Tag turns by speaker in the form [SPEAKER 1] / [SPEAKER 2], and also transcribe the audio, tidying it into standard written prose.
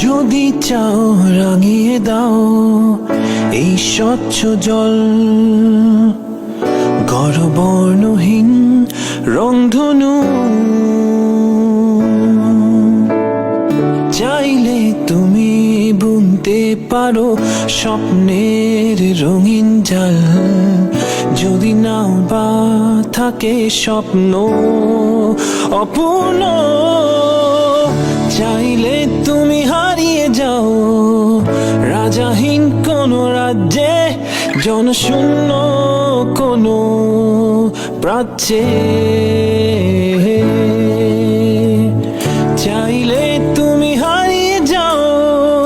[SPEAKER 1] যদি চাও রাঙিয়ে দাও এই স্বচ্ছ জল, গড়বর্ণহীন রংধনু। চাইলে তুমি বুনতে পারো স্বপ্নের রঙিন জাল, যদি নাও বা থাকে স্বপ্ন অপূর্ণ। চাইলে তুমি হারিয়ে যাও রাজাহীন কোন রাজ্যে, জনশূন্য কোন প্রাচ্যে। চাইলে